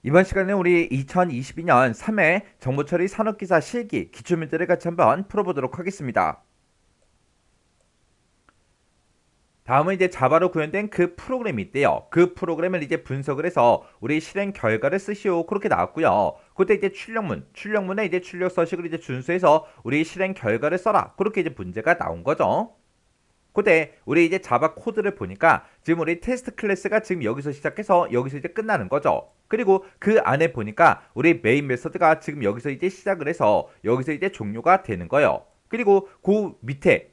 이번 시간에 우리 2022년 3회 정보처리 산업기사 실기 기출문제를 같이 한번 풀어보도록 하겠습니다. 다음은 이제 자바로 구현된 그 프로그램이 있대요. 그 프로그램을 이제 분석을 해서 우리 실행 결과를 쓰시오. 그렇게 나왔고요. 그때 이제 출력문에 이제 출력 서식을 이제 준수해서 우리 실행 결과를 써라. 그렇게 이제 문제가 나온 거죠. 그때 우리 이제 자바 코드를 보니까 지금 우리 테스트 클래스가 지금 여기서 시작해서 여기서 이제 끝나는 거죠. 그리고 그 안에 보니까 우리 메인 메서드가 지금 여기서 이제 시작을 해서 여기서 이제 종료가 되는 거예요. 그리고 그 밑에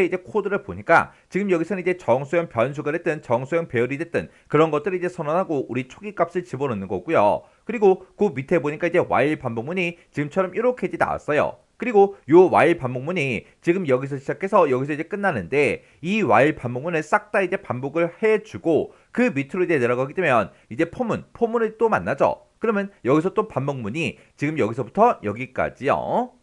이제 코드를 보니까 지금 여기서는 이제 정수형 변수가 됐든 정수형 배열이 됐든 그런 것들을 이제 선언하고 우리 초기 값을 집어넣는 거고요. 그리고 그 밑에 보니까 이제 while 반복문이 지금처럼 이렇게 이제 나왔어요. 그리고 요 while 반복문이 지금 여기서 시작해서 여기서 이제 끝나는데 이 while 반복문을 싹 다 이제 반복을 해주고 그 밑으로 이제 내려가게 되면 이제 포문을 또 만나죠. 그러면 여기서 또 반복문이 지금 여기서부터 여기까지요.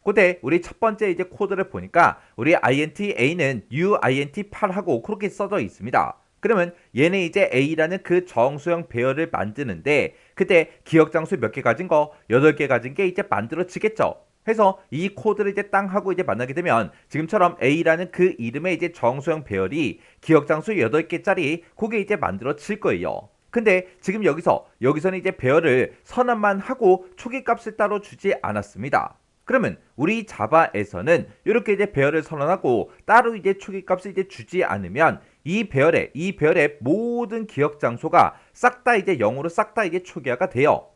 그때 우리 첫 번째 이제 코드를 보니까 우리 int a는 uint 8하고 그렇게 써져 있습니다. 그러면 얘는 이제 a라는 그 정수형 배열을 만드는데 그때 기억 장수 몇 개 가진 거 8개 가진 게 이제 만들어지겠죠. 해서 이 코드를 이제 땅 하고 이제 만나게 되면 지금처럼 a라는 그 이름의 이제 정수형 배열이 기억 장수 8개짜리 그게 이제 만들어질 거예요. 근데 지금 여기서는 이제 배열을 선언만 하고 초기 값을 따로 주지 않았습니다. 그러면 우리 자바에서는 이렇게 이제 배열을 선언하고 따로 이제 초기 값을 이제 주지 않으면 이 배열의 모든 기억 장소가 싹 다 이제 0으로 싹 다 이제 초기화가 돼요.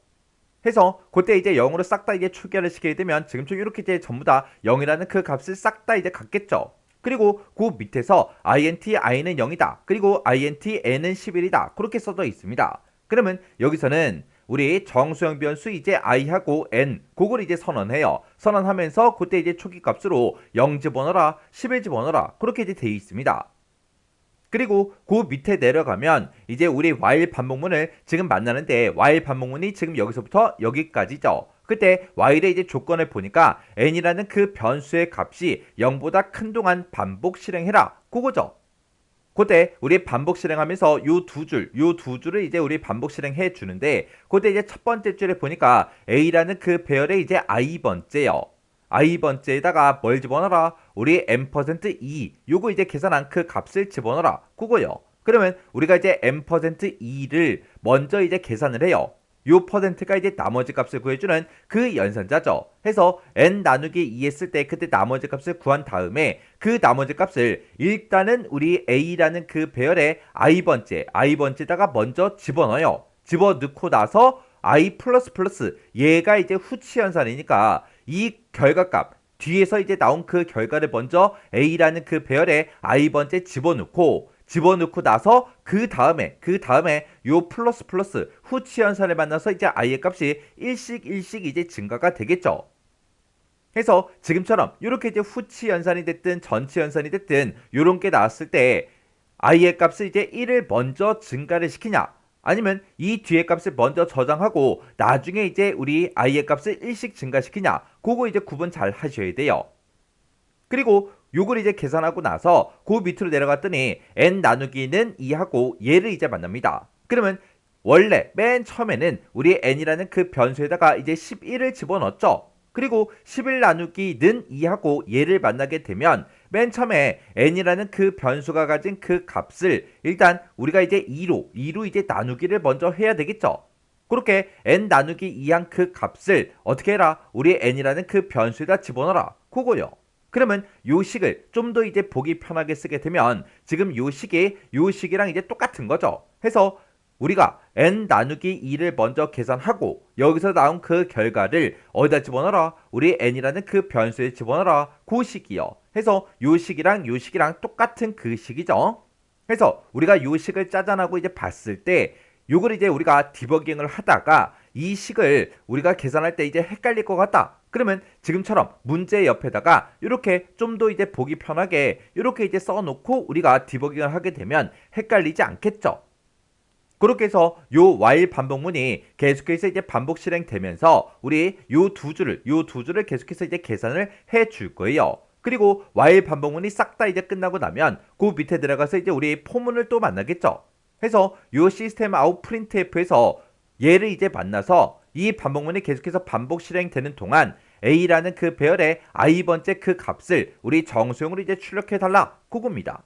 해서 그때 이제 0으로 싹 다 이제 초기화를 시키게 되면 지금처럼 이렇게 이제 전부 다 0이라는 그 값을 싹 다 이제 갖겠죠. 그리고 그 밑에서 int i는 0이다. 그리고 int n은 11이다. 그렇게 써져 있습니다. 그러면 여기서는 우리 정수형 변수 이제 i하고 n 그걸 이제 선언해요. 선언하면서 그때 이제 초기 값으로 0 집어넣어라 11 집어넣어라 그렇게 이제 되어 있습니다. 그리고 그 밑에 내려가면 이제 우리 while 반복문을 지금 만나는데 while 반복문이 지금 여기서부터 여기까지죠. 그때 while의 이제 조건을 보니까 n이라는 그 변수의 값이 0보다 큰 동안 반복 실행해라. 그거죠. 그때 우리 반복 실행하면서 요 두 줄을 이제 우리 반복 실행해 주는데 그때 이제 첫 번째 줄에 보니까 a라는 그 배열의 이제 i번째요. i번째에다가 뭘 집어넣어라? 우리 m%e 요거 이제 계산한 그 값을 집어넣어라. 그거요. 그러면 우리가 이제 m%e를 먼저 이제 계산을 해요. 요 퍼센트가 이제 나머지 값을 구해주는 그 연산자죠. 해서 n 나누기 2 했을 때 그때 나머지 값을 구한 다음에 그 나머지 값을 일단은 우리 a라는 그 배열의 i번째에다가 먼저 집어넣어요. 집어넣고 나서 i 플러스 플러스 얘가 이제 후치 연산이니까 이 결과값 뒤에서 이제 나온 그 결과를 먼저 a라는 그 배열의 i번째 집어넣고 나서 그 다음에 요 플러스 플러스 후치 연산을 만나서 이제 i의 값이 일씩 이제 증가가 되겠죠. 해서 지금처럼 이렇게 이제 후치 연산이 됐든 전치 연산이 됐든 요런 게 나왔을 때 i의 값을 이제 1을 먼저 증가를 시키냐 아니면 이 뒤에 값을 먼저 저장하고 나중에 이제 우리 i의 값을 1씩 증가시키냐 그거 이제 구분 잘 하셔야 돼요. 그리고 요걸 이제 계산하고 나서 그 밑으로 내려갔더니 n 나누기는 2하고 얘를 이제 만납니다. 그러면 원래 맨 처음에는 우리 n이라는 그 변수에다가 이제 11을 집어넣었죠. 그리고 11 나누기는 2하고 얘를 만나게 되면 맨 처음에 n이라는 그 변수가 가진 그 값을 일단 우리가 이제 2로 이제 나누기를 먼저 해야 되겠죠. 그렇게 n 나누기 2한 그 값을 어떻게 해라? 우리 n이라는 그 변수에다 집어넣어라. 그거요. 그러면 요 식을 좀 더 이제 보기 편하게 쓰게 되면 지금 요 식이랑 이제 똑같은 거죠. 해서 우리가 n 나누기 2를 먼저 계산하고 여기서 나온 그 결과를 어디다 집어넣어라? 우리 n이라는 그 변수에 집어넣어라. 그 식이요. 해서 요 식이랑 똑같은 그 식이죠. 해서 우리가 요 식을 짜잔하고 이제 봤을 때 요걸 이제 우리가 디버깅을 하다가 이 식을 우리가 계산할 때 이제 헷갈릴 것 같다. 그러면 지금처럼 문제 옆에다가 이렇게 좀 더 이제 보기 편하게 이렇게 이제 써놓고 우리가 디버깅을 하게 되면 헷갈리지 않겠죠. 그렇게 해서 요 while 반복문이 계속해서 이제 반복 실행되면서 우리 요 두 줄을 계속해서 이제 계산을 해 줄 거예요. 그리고 while 반복문이 싹 다 이제 끝나고 나면 그 밑에 들어가서 이제 우리 포문을 또 만나겠죠. 해서 요 시스템 아웃 프린트f에서 얘를 이제 만나서 이 반복문이 계속해서 반복 실행되는 동안 a라는 그 배열의 i번째 그 값을 우리 정수용으로 이제 출력해달라 그겁니다.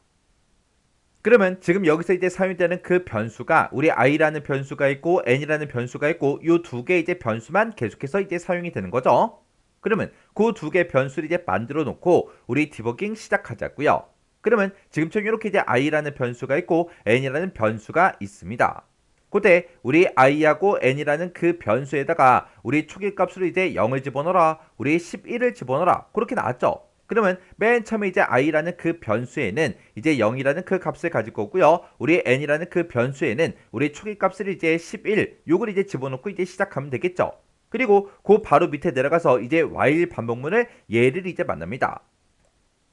그러면 지금 여기서 이제 사용되는 그 변수가 우리 i라는 변수가 있고 n이라는 변수가 있고 요 두 개 이제 변수만 계속해서 이제 사용이 되는 거죠. 그러면 그 두 개 변수를 이제 만들어 놓고 우리 디버깅 시작하자고요. 그러면 지금처럼 이렇게 이제 i라는 변수가 있고 n이라는 변수가 있습니다. 그때 우리 i하고 n이라는 그 변수에다가 우리 초기값으로 이제 0을 집어넣어라, 우리 11을 집어넣어라 그렇게 나왔죠. 그러면 맨 처음에 이제 i라는 그 변수에는 이제 0이라는 그 값을 가질 거고요. 우리 n이라는 그 변수에는 우리 초기값을 이제 11 요걸 이제 집어넣고 이제 시작하면 되겠죠. 그리고 그 바로 밑에 내려가서 이제 while 반복문을 얘를 이제 만납니다.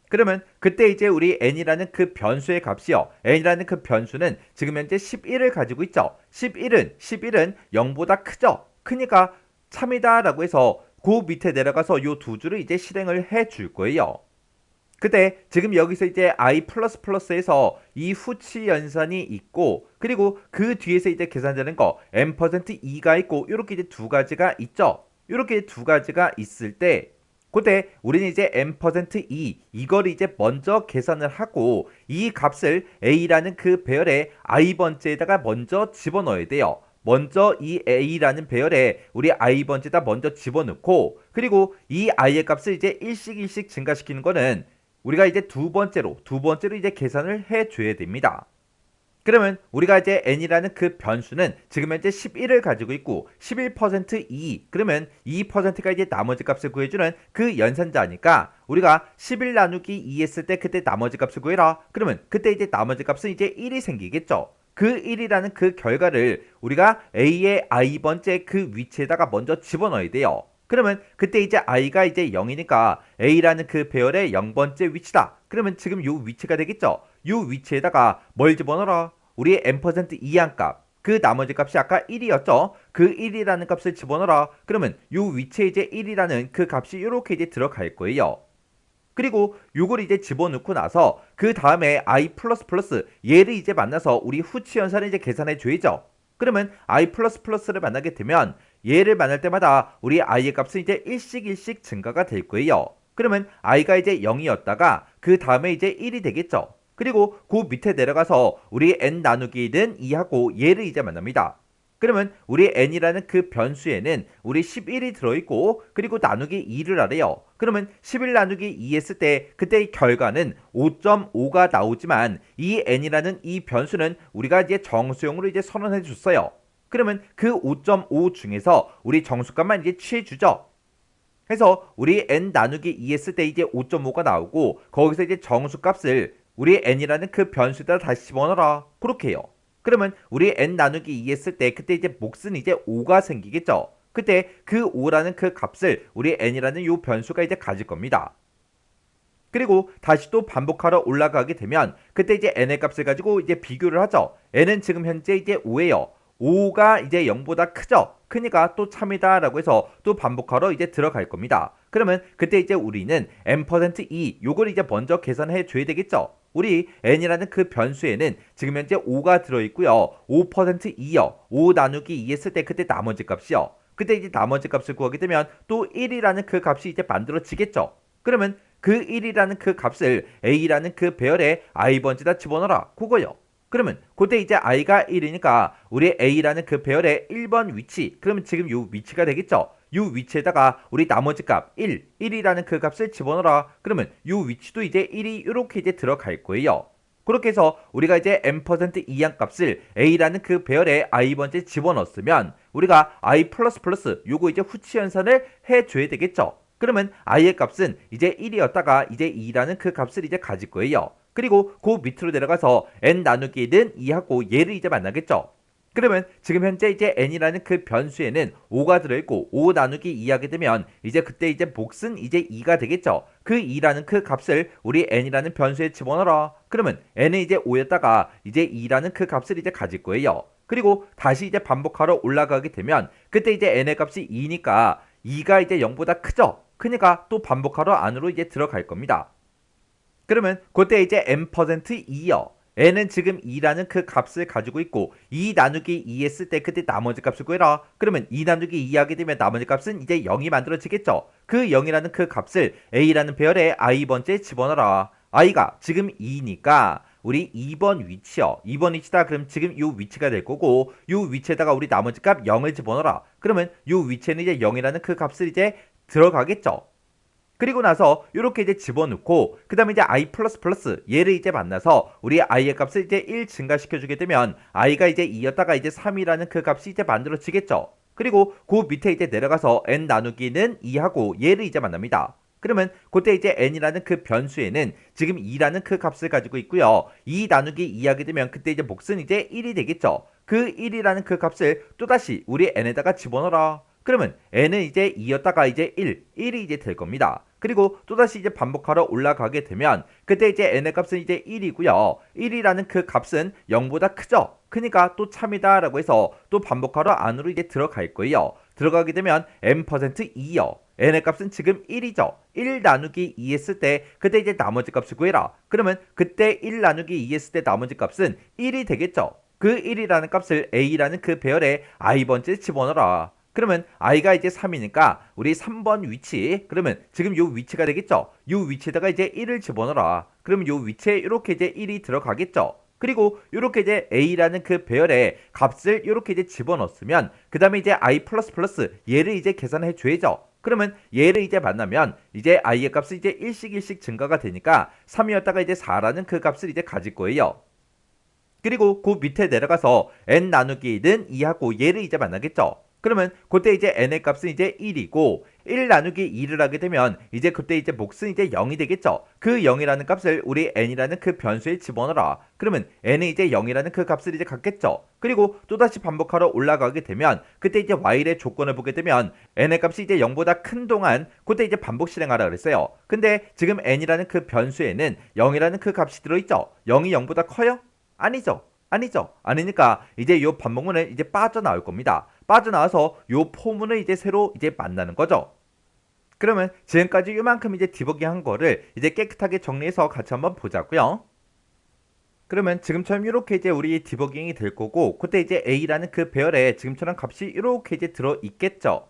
그러면 그때 이제 우리 n이라는 그 변수의 값이요. n이라는 그 변수는 지금 현재 11을 가지고 있죠. 11은 0보다 크죠. 크니까 참이다 라고 해서 그 밑에 내려가서 요 두 줄을 이제 실행을 해 줄 거예요. 그때 지금 여기서 이제 i++에서 이 후치 연산이 있고 그리고 그 뒤에서 이제 계산되는 거 n%2가 있고 이렇게 이제 두 가지가 있죠. 이렇게 두 가지가 있을 때 그때 우리는 이제 n%2 이걸 이제 먼저 계산을 하고 이 값을 a라는 그 배열의 i번째에다가 먼저 집어넣어야 돼요. 먼저 이 a라는 배열에 우리 i번째에다 먼저 집어넣고 그리고 이 i의 값을 이제 일씩 증가시키는 거는 우리가 이제 두 번째로 이제 계산을 해줘야 됩니다. 그러면 우리가 이제 n이라는 그 변수는 지금 현재 11을 가지고 있고 11%2 그러면 2%가 이제 나머지 값을 구해주는 그 연산자니까 우리가 11 나누기 2 했을 때 그때 나머지 값을 구해라. 그러면 그때 이제 나머지 값은 이제 1이 생기겠죠. 그 1이라는 그 결과를 우리가 a의 i번째 그 위치에다가 먼저 집어넣어야 돼요. 그러면 그때 이제 i가 이제 0이니까 a라는 그 배열의 0번째 위치다. 그러면 지금 요 위치가 되겠죠. 요 위치에다가 뭘 집어넣어라? 우리 n%2한 값. 그 나머지 값이 아까 1이었죠. 그 1이라는 값을 집어넣어라. 그러면 요 위치에 이제 1이라는 그 값이 이렇게 이제 들어갈 거예요. 그리고 요걸 이제 집어넣고 나서 그 다음에 i++ 얘를 이제 만나서 우리 후치 연산을 이제 계산해 줘야죠. 그러면 i++를 만나게 되면 얘를 만날 때마다 우리 i의 값은 이제 일씩 증가가 될 거예요. 그러면 i가 이제 0이었다가 그 다음에 이제 1이 되겠죠. 그리고 그 밑에 내려가서 우리 n 나누기 1은 2하고 얘를 이제 만납니다. 그러면 우리 n이라는 그 변수에는 우리 11이 들어있고 그리고 나누기 2를 하래요. 그러면 11 나누기 2 했을 때 그때의 결과는 5.5가 나오지만 이 n이라는 이 변수는 우리가 이제 정수용으로 이제 선언해 줬어요. 그러면 그 5.5 중에서 우리 정수값만 이제 취해주죠. 해서 우리 n 나누기 2 했을 때 이제 5.5가 나오고 거기서 이제 정수값을 우리 n이라는 그 변수에다 다시 집어넣어라. 그렇게 해요. 그러면 우리 n 나누기 2 했을 때 그때 이제 몫은 이제 5가 생기겠죠. 그때 그 5라는 그 값을 우리 n이라는 요 변수가 이제 가질 겁니다. 그리고 다시 또 반복하러 올라가게 되면 그때 이제 n의 값을 가지고 이제 비교를 하죠. n은 지금 현재 이제 5예요. 5가 이제 0보다 크죠. 크니까 또 참이다 라고 해서 또 반복하러 이제 들어갈 겁니다. 그러면 그때 이제 우리는 n%2 요걸 이제 먼저 계산해 줘야 되겠죠. 우리 n이라는 그 변수에는 지금 현재 5가 들어있고요. 5%2요. 5 나누기 2 했을 때 그때 나머지 값이요. 그때 이제 나머지 값을 구하게 되면 또 1이라는 그 값이 이제 만들어지겠죠. 그러면 그 1이라는 그 값을 a라는 그 배열에 i번째다 집어넣어라. 그거요. 그러면 그때 이제 i가 1이니까 우리 a라는 그 배열의 1번 위치 그러면 지금 요 위치가 되겠죠. 요 위치에다가 우리 나머지 값 1이라는 그 값을 집어넣어라. 그러면 요 위치도 이제 1이 이렇게 이제 들어갈 거예요. 그렇게 해서 우리가 이제 n%2한 값을 a라는 그 배열에 i번째 집어넣었으면 우리가 i++ 요거 이제 후치 연산을 해줘야 되겠죠. 그러면 i의 값은 이제 1이었다가 이제 2라는 그 값을 이제 가질 거예요. 그리고 그 밑으로 내려가서 n 나누기 1은 2하고 얘를 이제 만나겠죠. 그러면 지금 현재 이제 n이라는 그 변수에는 5가 들어있고 5 나누기 2 하게 되면 이제 그때 이제 몫은 이제 2가 되겠죠. 그 2라는 그 값을 우리 n이라는 변수에 집어넣어라. 그러면 n은 이제 5였다가 이제 2라는 그 값을 이제 가질 거예요. 그리고 다시 이제 반복하러 올라가게 되면 그때 이제 n의 값이 2니까 2가 이제 0보다 크죠. 크니까 또 반복하러 안으로 이제 들어갈 겁니다. 그러면 그때 이제 n%2요. n은 지금 2라는 그 값을 가지고 있고 2 나누기 2 했을 때 그때 나머지 값을 구해라. 그러면 2 나누기 2 하게 되면 나머지 값은 이제 0이 만들어지겠죠. 그 0이라는 그 값을 a라는 배열에 i번째에 집어넣어라. i가 지금 2니까 우리 2번 위치요. 2번 위치다. 그럼 지금 이 위치가 될 거고 이 위치에다가 우리 나머지 값 0을 집어넣어라. 그러면 이 위치에는 이제 0이라는 그 값을 이제 들어가겠죠. 그리고 나서 이렇게 이제 집어넣고 그 다음에 이제 i 플러스 플러스 얘를 이제 만나서 우리 i의 값을 이제 1 증가시켜 주게 되면 i가 이제 2였다가 이제 3이라는 그 값이 이제 만들어지겠죠. 그리고 그 밑에 이제 내려가서 n 나누기는 2하고 얘를 이제 만납니다. 그러면 그때 이제 n이라는 그 변수에는 지금 2라는 그 값을 가지고 있고요. 2 나누기 2 하게 되면 그때 이제 몫은 이제 1이 되겠죠. 그 1이라는 그 값을 또다시 우리 n에다가 집어넣어라. 그러면 n은 이제 2였다가 이제 1이 이제 될 겁니다. 그리고 또다시 이제 반복하러 올라가게 되면 그때 이제 n의 값은 이제 1이고요. 1이라는 그 값은 0보다 크죠. 크니까 또 참이다 라고 해서 또 반복하러 안으로 이제 들어갈 거예요. 들어가게 되면 n%2요. n의 값은 지금 1이죠. 1 나누기 2 했을 때 그때 이제 나머지 값을 구해라. 그러면 그때 1 나누기 2 했을 때 나머지 값은 1이 되겠죠. 그 1이라는 값을 a라는 그 배열에 i번째에 집어넣어라. 그러면 i가 이제 3이니까 우리 3번 위치 그러면 지금 요 위치가 되겠죠. 요 위치에다가 이제 1을 집어넣어라. 그러면 요 위치에 이렇게 이제 1이 들어가겠죠. 그리고 이렇게 이제 a라는 그 배열에 값을 이렇게 이제 집어넣었으면 그 다음에 이제 i 플러스 플러스 얘를 이제 계산해 줘야죠. 그러면 얘를 이제 만나면 이제 i의 값이 이제 1씩 증가가 되니까 3이었다가 이제 4라는 그 값을 이제 가질 거예요. 그리고 그 밑에 내려가서 n 나누기는 2하고 얘를 이제 만나겠죠. 그러면 그때 이제 n의 값은 이제 1이고 1 나누기 2를 하게 되면 이제 그때 이제 몫은 이제 0이 되겠죠. 그 0이라는 값을 우리 n이라는 그 변수에 집어넣어라. 그러면 n은 이제 0이라는 그 값을 이제 갖겠죠. 그리고 또다시 반복하러 올라가게 되면 그때 이제 while의 조건을 보게 되면 n의 값이 이제 0보다 큰 동안 그때 이제 반복 실행하라 그랬어요. 근데 지금 n이라는 그 변수에는 0이라는 그 값이 들어있죠. 0이 0보다 커요? 아니죠. 아니죠. 아니니까 이제 요 반복문은 이제 빠져나올 겁니다. 빠져나와서 요 포문을 이제 새로 이제 만나는 거죠. 그러면 지금까지 요만큼 이제 디버깅 한 거를 이제 깨끗하게 정리해서 같이 한번 보자고요. 그러면 지금처럼 이렇게 이제 우리 디버깅이 될 거고 그때 이제 a라는 그 배열에 지금처럼 값이 이렇게 이제 들어 있겠죠.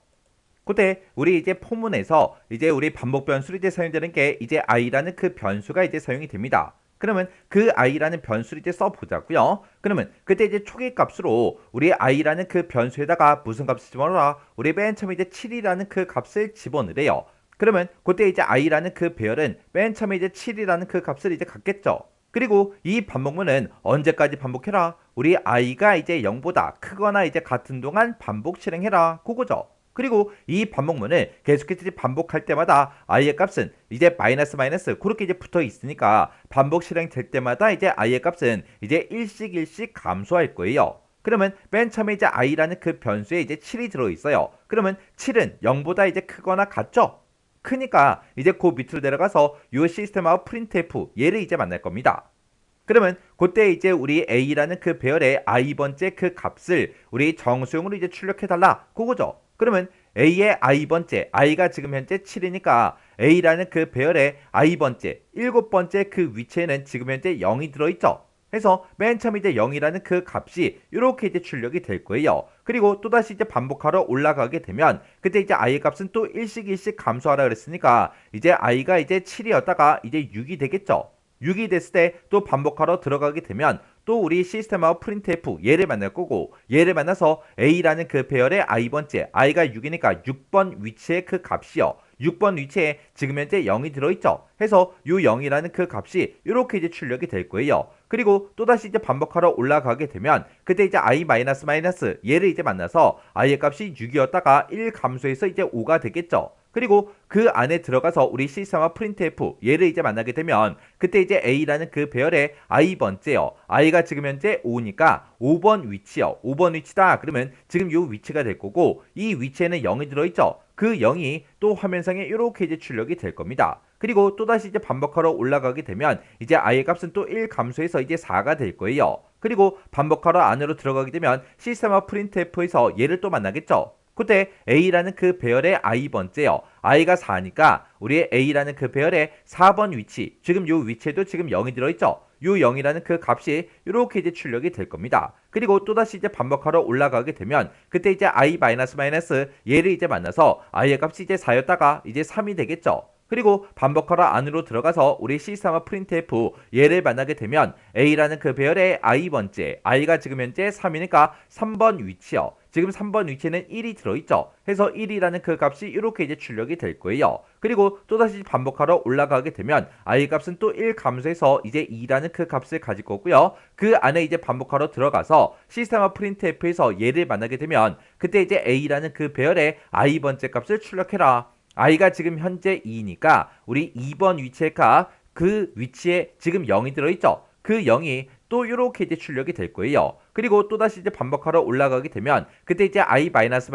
그때 우리 이제 포문에서 이제 우리 반복 변수로 이제 사용되는 게 이제 i라는 그 변수가 이제 사용이 됩니다. 그러면 그 i라는 변수를 이제 써보자고요. 그러면 그때 이제 초기 값으로 우리 i라는 그 변수에다가 무슨 값을 집어넣어라? 우리 맨 처음에 이제 7이라는 그 값을 집어넣으래요. 그러면 그때 이제 i라는 그 배열은 맨 처음에 이제 7이라는 그 값을 이제 갖겠죠. 그리고 이 반복문은 언제까지 반복해라? 우리 i가 이제 0보다 크거나 이제 같은 동안 반복 실행해라. 그거죠. 그리고 이 반복문을 계속해서 반복할 때마다 i의 값은 이제 마이너스 그렇게 이제 붙어 있으니까 반복 실행될 때마다 이제 i의 값은 이제 일씩 감소할 거예요. 그러면 맨 처음에 이제 i라는 그 변수에 이제 7이 들어 있어요. 그러면 7은 0보다 이제 크거나 같죠? 크니까 이제 그 밑으로 내려가서 이 시스템하고 printf 얘를 이제 만날 겁니다. 그러면 그때 이제 우리 a라는 그 배열의 i번째 그 값을 우리 정수용으로 이제 출력해달라. 그거죠. 그러면 a의 i번째, i가 지금 현재 7이니까 a라는 그 배열의 i번째, 7번째 그 위치에는 지금 현재 0이 들어있죠. 그래서 맨 처음 이제 0이라는 그 값이 이렇게 이제 출력이 될 거예요. 그리고 또다시 이제 반복하러 올라가게 되면 그때 이제 i의 값은 또 일씩 감소하라 그랬으니까 이제 i가 이제 7이었다가 이제 6이 되겠죠. 6이 됐을 때 또 반복하러 들어가게 되면 또 우리 시스템하고 printf 얘를 만날 거고 얘를 만나서 a라는 그 배열의 i번째 i가 6이니까 6번 위치의 그 값이요. 6번 위치에 지금 현재 0이 들어있죠. 해서 요 0이라는 그 값이 이렇게 이제 출력이 될 거예요. 그리고 또다시 이제 반복하러 올라가게 되면 그때 이제 i 얘를 이제 만나서 i의 값이 6이었다가 1 감소해서 이제 5가 되겠죠. 그리고 그 안에 들어가서 우리 시스템과 printf 얘를 이제 만나게 되면 그때 이제 a라는 그 배열의 i번째요. i가 지금 현재 5니까 5번 위치요. 5번 위치다. 그러면 지금 요 위치가 될 거고 이 위치에는 0이 들어있죠. 그 0이 또 화면상에 이렇게 이제 출력이 될 겁니다. 그리고 또다시 이제 반복하러 올라가게 되면 이제 i의 값은 또 1 감소해서 이제 4가 될 거예요. 그리고 반복하러 안으로 들어가게 되면 시스템과 printf에서 얘를 또 만나겠죠. 그때 a라는 그 배열의 i번째요. i가 4니까 우리 a라는 그 배열의 4번 위치, 지금 요 위치에도 지금 0이 들어있죠. 요 0이라는 그 값이 이렇게 이제 출력이 될 겁니다. 그리고 또다시 이제 반복하러 올라가게 되면 그때 이제 i 마이너스 얘를 이제 만나서 i의 값이 이제 4였다가 이제 3이 되겠죠. 그리고 반복하러 안으로 들어가서 우리 시스템화 printf 얘를 만나게 되면 a라는 그 배열의 i번째, i가 지금 현재 3이니까 3번 위치요. 지금 3번 위치에는 1이 들어있죠. 해서 1이라는 그 값이 이렇게 이제 출력이 될 거예요. 그리고 또다시 반복하러 올라가게 되면 i 값은 또 1 감소해서 이제 2라는 그 값을 가질 거고요. 그 안에 이제 반복하러 들어가서 시스템화 printf에서 얘를 만나게 되면 그때 이제 a라는 그 배열의 i번째 값을 출력해라. i가 지금 현재 2니까 우리 2번 위치의 값, 그 위치에 지금 0이 들어있죠. 그 0이 또 이렇게 이제 출력이 될 거예요. 그리고 또다시 이제 반복하러 올라가게 되면 그때 이제 i 마이너스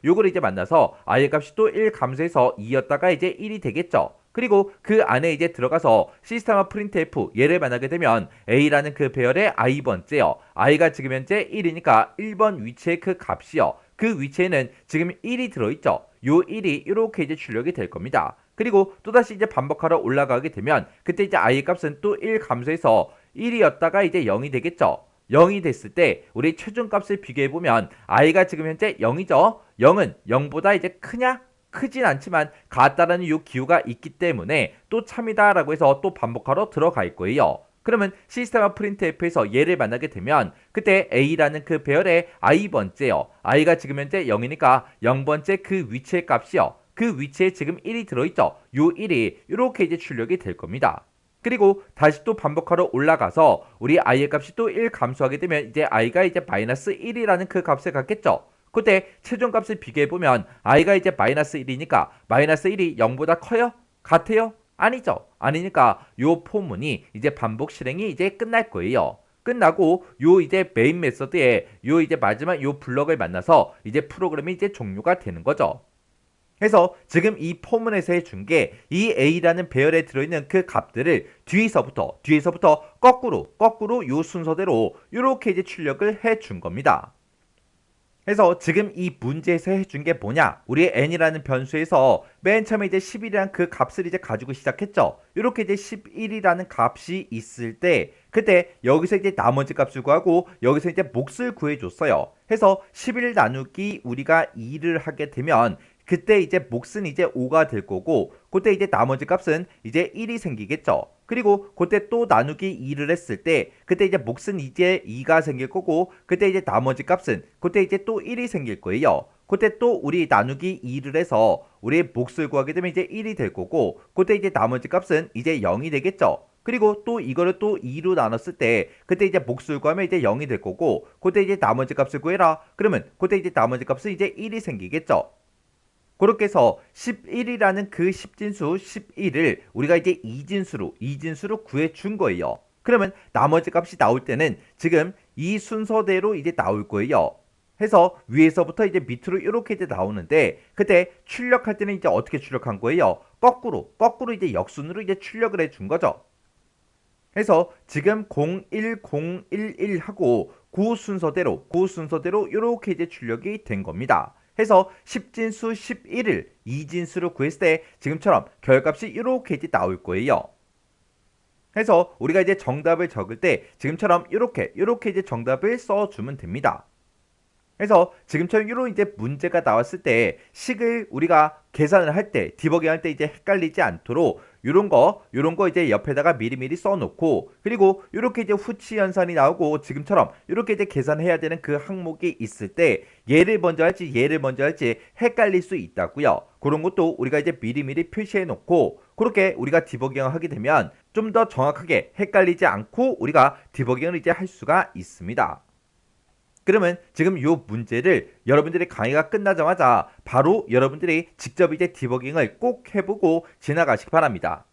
요걸 이제 만나서 i의 값이 또 1 감소해서 2였다가 이제 1이 되겠죠. 그리고 그 안에 이제 들어가서 시스템화 printf 얘를 만나게 되면 a라는 그 배열의 i번째요. i가 지금 현재 1이니까 1번 위치의 그 값이요. 그 위치에는 지금 1이 들어있죠. 요 1이 이렇게 이제 출력이 될 겁니다. 그리고 또다시 이제 반복하러 올라가게 되면 그때 이제 i의 값은 또 1 감소해서 1이었다가 이제 0이 되겠죠. 0이 됐을 때 우리 최종값을 비교해 보면 i가 지금 현재 0이죠. 0은 0보다 이제 크냐? 크진 않지만 같다라는 요 기호가 있기 때문에 또 참이다라고 해서 또 반복하러 들어갈 거예요. 그러면 시스템화 printf에서 얘를 만나게 되면 그때 a라는 그 배열의 i번째요. i가 지금 현재 0이니까 0번째 그 위치의 값이요. 그 위치에 지금 1이 들어있죠. 요 1이 이렇게 이제 출력이 될 겁니다. 그리고 다시 또 반복하러 올라가서 우리 i의 값이 또 1 감소하게 되면 이제 i가 이제 마이너스 1이라는 그 값을 갖겠죠. 그때 최종값을 비교해보면 i가 이제 마이너스 1이니까 마이너스 1이 0보다 커요? 같아요? 아니죠. 아니니까 요 포문이 이제 반복 실행이 이제 끝날 거예요. 끝나고 요 이제 메인 메서드에 요 이제 마지막 요 블럭을 만나서 이제 프로그램이 이제 종료가 되는 거죠. 그래서 지금 이 포문에서 해준 게 이 a라는 배열에 들어있는 그 값들을 뒤에서부터 거꾸로 요 순서대로 이렇게 이제 출력을 해준 겁니다. 그래서 지금 이 문제에서 해준 게 뭐냐? 우리 n이라는 변수에서 맨 처음에 이제 11이라는 그 값을 이제 가지고 시작했죠. 이렇게 이제 11이라는 값이 있을 때 그때 여기서 이제 나머지 값을 구하고 여기서 이제 몫을 구해줬어요. 해서 11 나누기 우리가 2를 하게 되면 그때 이제 몫은 이제 5가 될 거고 그때 이제 나머지 값은 이제 1이 생기겠죠. 그리고 그때 또 나누기 2를 했을 때 그때 이제 몫은 이제 2가 생길 거고 그때 이제 나머지 값은 그때 이제 또 1이 생길 거예요. 그때 또 우리 나누기 2를 해서 우리 몫을 구하게 되면 이제 1이 될 거고 그때 이제 나머지 값은 이제 0이 되겠죠. 그리고 또 이거를 또 2로 나눴을 때 그때 이제 몫을 구하면 이제 0이 될 거고 그때 이제 나머지 값을 구해라. 그러면 그때 이제 나머지 값은 이제 1이 생기겠죠. 그렇게 해서 11이라는 그 10진수 11을 우리가 이제 이진수로 구해준 거예요. 그러면 나머지 값이 나올 때는 지금 이 순서대로 이제 나올 거예요. 해서 위에서부터 이제 밑으로 이렇게 이제 나오는데 그때 출력할 때는 이제 어떻게 출력한 거예요? 거꾸로 이제 역순으로 이제 출력을 해준 거죠. 해서 지금 01011 하고 그 순서대로 이렇게 이제 출력이 된 겁니다. 해서 10진수 11을 2진수로 구했을 때 지금처럼 결값이 이렇게 이제 나올 거예요. 해서 우리가 이제 정답을 적을 때 지금처럼 이렇게 이제 정답을 써주면 됩니다. 그래서 지금처럼 이런 이제 문제가 나왔을 때 식을 우리가 계산을 할 때 디버깅 할 때 이제 헷갈리지 않도록 요런 거 이제 옆에다가 미리미리 써놓고 그리고 이렇게 이제 후치 연산이 나오고 지금처럼 이렇게 이제 계산해야 되는 그 항목이 있을 때 얘를 먼저 할지 헷갈릴 수 있다고요. 그런 것도 우리가 이제 미리미리 표시해 놓고 그렇게 우리가 디버깅을 하게 되면 좀 더 정확하게 헷갈리지 않고 우리가 디버깅을 이제 할 수가 있습니다. 그러면 지금 이 문제를 여러분들의 강의가 끝나자마자 바로 여러분들이 직접 이제 디버깅을 꼭 해보고 지나가시기 바랍니다.